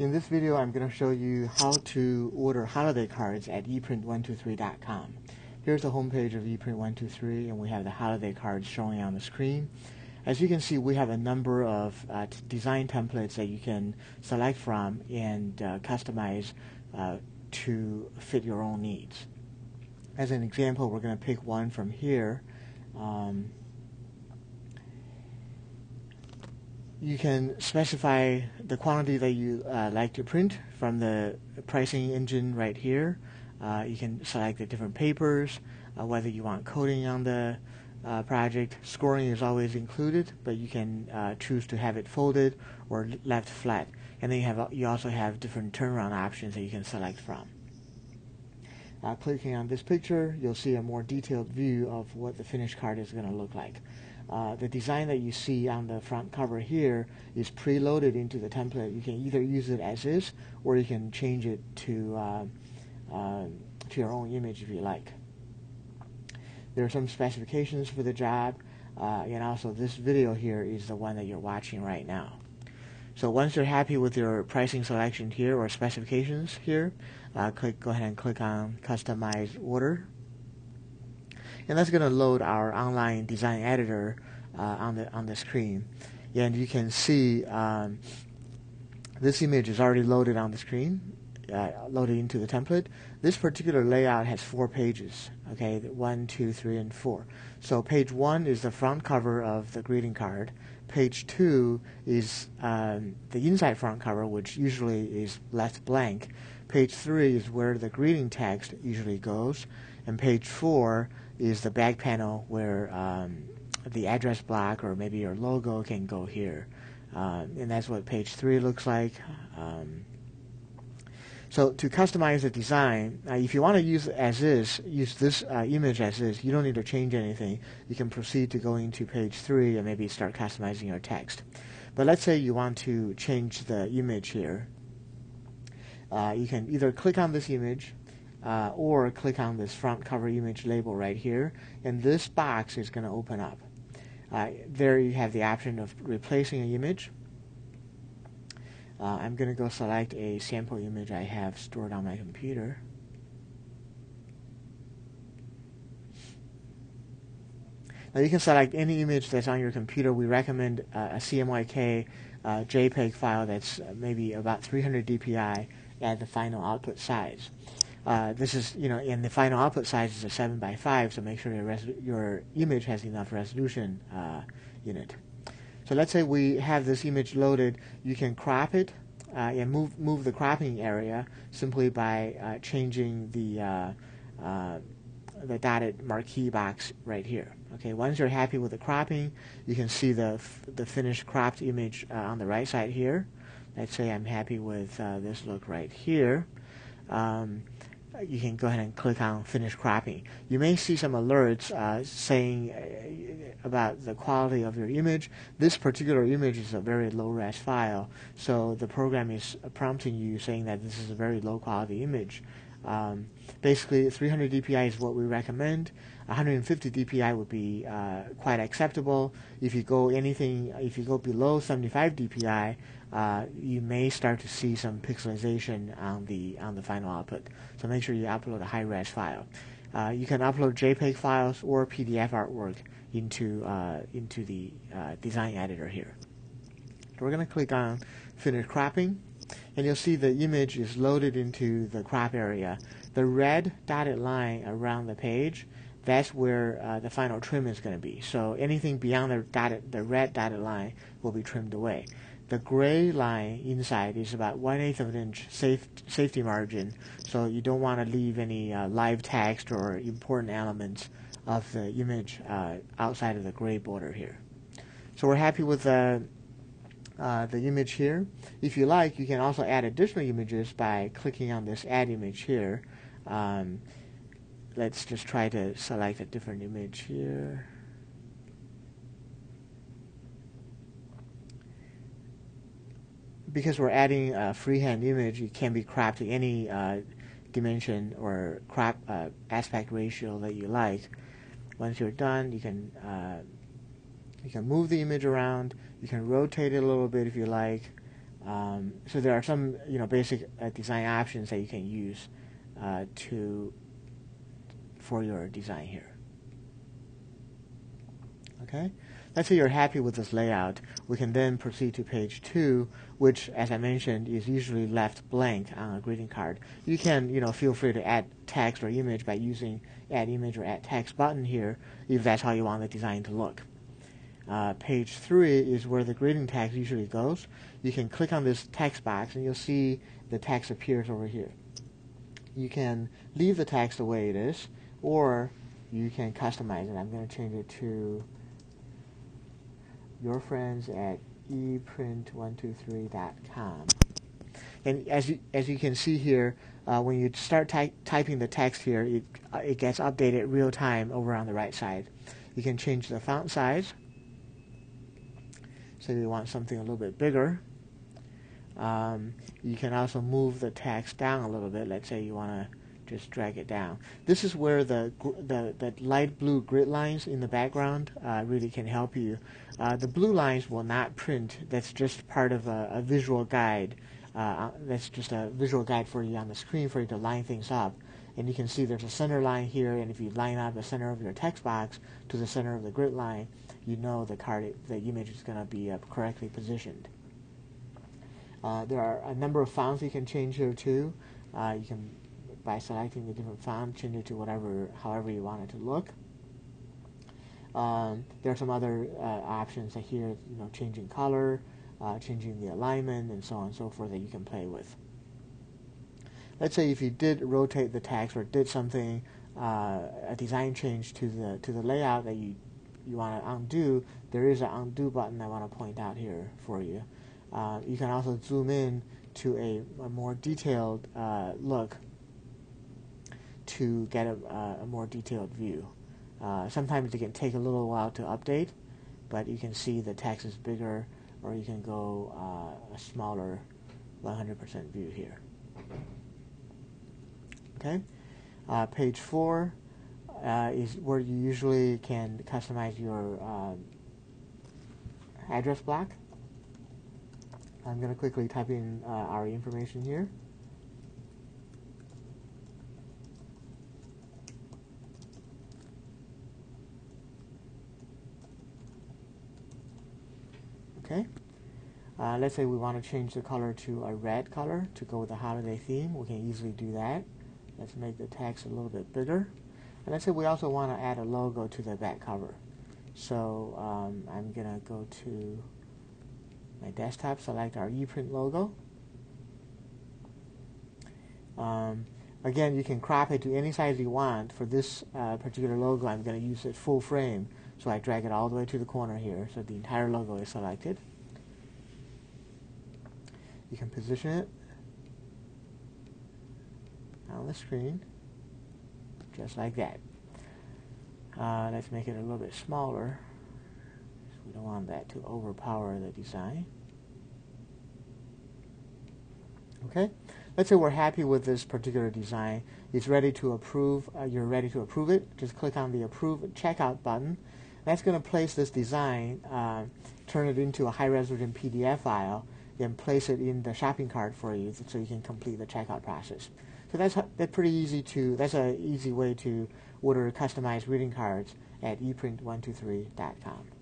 In this video, I'm going to show you how to order holiday cards at eprint123.com. Here's the homepage of eprint123, and we have the holiday cards showing on the screen. As you can see, we have a number of design templates that you can select from and customize to fit your own needs. As an example, we're going to pick one from here. You can specify the quantity that you like to print from the pricing engine right here. You can select the different papers, whether you want coating on the project. Scoring is always included, but you can choose to have it folded or left flat. And then you also have different turnaround options that you can select from. Clicking on this picture, you'll see a more detailed view of what the finished card is going to look like. The design that you see on the front cover here is preloaded into the template. You can either use it as is, or you can change it to your own image if you like. There are some specifications for the job, and also this video here is the one that you're watching right now. So once you're happy with your pricing selection here or specifications here, go ahead and click on Customize Order. And that's going to load our online design editor on the screen. And you can see this image is already loaded on the screen, loaded into the template. This particular layout has 4 pages. Okay, 1, 2, 3, and 4. So page 1 is the front cover of the greeting card. Page 2 is the inside front cover, which usually is left blank. Page 3 is where the greeting text usually goes. And page 4 is the back panel where the address block or maybe your logo can go here. And that's what page 3 looks like. So to customize the design, if you want to use it as is, use this image as is, you don't need to change anything. You can proceed to going to page 3 and maybe start customizing your text. But let's say you want to change the image here. You can either click on this image or click on this front cover image label right here, and this box is going to open up. There you have the option of replacing an image. I'm going to go select a sample image I have stored on my computer. Now you can select any image that's on your computer. We recommend a CMYK JPEG file that's maybe about 300 dpi at the final output size. This is, and the final output size is a 7:5, so make sure your image has enough resolution in it. So let's say we have this image loaded. You can crop it and move the cropping area simply by changing the dotted marquee box right here. Okay, once you're happy with the cropping, you can see the finished cropped image on the right side here. Let's say I'm happy with this look right here. You can go ahead and click on Finish Cropping. You may see some alerts saying about the quality of your image. This particular image is a very low-res file, so the program is prompting you saying that this is a very low-quality image. Basically, 300 dpi is what we recommend. 150 dpi would be quite acceptable. If you go below 75 dpi, you may start to see some pixelization on the final output. So make sure you upload a high-res file. You can upload JPEG files or PDF artwork into the design editor here. So we're going to click on Finish Cropping, and you'll see the image is loaded into the crop area. The red dotted line around the page, that's where the final trim is going to be. So anything beyond the red dotted line will be trimmed away. The gray line inside is about 1/8 of an inch safety margin, so you don't want to leave any live text or important elements of the image outside of the gray border here. So we're happy with the image here. If you like, you can also add additional images by clicking on this Add Image here. Let's just try to select a different image here. Because we're adding a freehand image, it can be cropped to any dimension or crop aspect ratio that you like. Once you're done, you can move the image around. You can rotate it a little bit if you like. So there are some basic design options that you can use for your design here. Okay, let's say you're happy with this layout. We can then proceed to page 2, which, as I mentioned, is usually left blank on a greeting card. You can, feel free to add text or image by using Add Image or Add Text button here, if that's how you want the design to look. Page 3 is where the greeting text usually goes. You can click on this text box, and you'll see the text appears over here. You can leave the text the way it is, or you can customize it. I'm going to change it to your friends at eprint123.com. And as you can see here, when you start typing the text here, it gets updated real time over on the right side. You can change the font size. So you want something a little bit bigger. You can also move the text down a little bit. Let's say you want to just drag it down. This is where the light blue grid lines in the background really can help you. The blue lines will not print. That's just part of a visual guide. That's just a visual guide for you on the screen for you to line things up. And you can see there's a center line here, and if you line up the center of your text box to the center of the grid line, you know the image is going to be correctly positioned. There are a number of fonts you can change here too. You can, by selecting the different font, change it to however you want it to look. There are some other options here, changing color, changing the alignment, and so on and so forth that you can play with. Let's say if you did rotate the text or did something, a design change to the layout that you want to undo, there is an undo button I want to point out here for you. You can also zoom in to a more detailed look to get a more detailed view. Sometimes it can take a little while to update, but you can see the text is bigger, or you can go a smaller 100% view here. Okay, page 4 is where you usually can customize your address block. I'm going to quickly type in our information here. Okay. Let's say we want to change the color to a red color to go with the holiday theme. We can easily do that. Let's make the text a little bit bigger. And let's say we also want to add a logo to the back cover. So I'm going to go to my desktop, select our ePrint logo. Again, you can crop it to any size you want. For this particular logo, I'm going to use it full frame. So I drag it all the way to the corner here, so the entire logo is selected. You can position it on the screen, just like that. Let's make it a little bit smaller. We don't want that to overpower the design. Okay, let's say we're happy with this particular design. It's ready to approve. You're ready to approve it. Just click on the Approve Checkout button. That's going to place this design, turn it into a high-resolution PDF file, then place it in the shopping cart for you, so you can complete the checkout process. So that's pretty easy to. That's an easy way to order customized greeting cards at eprint123.com.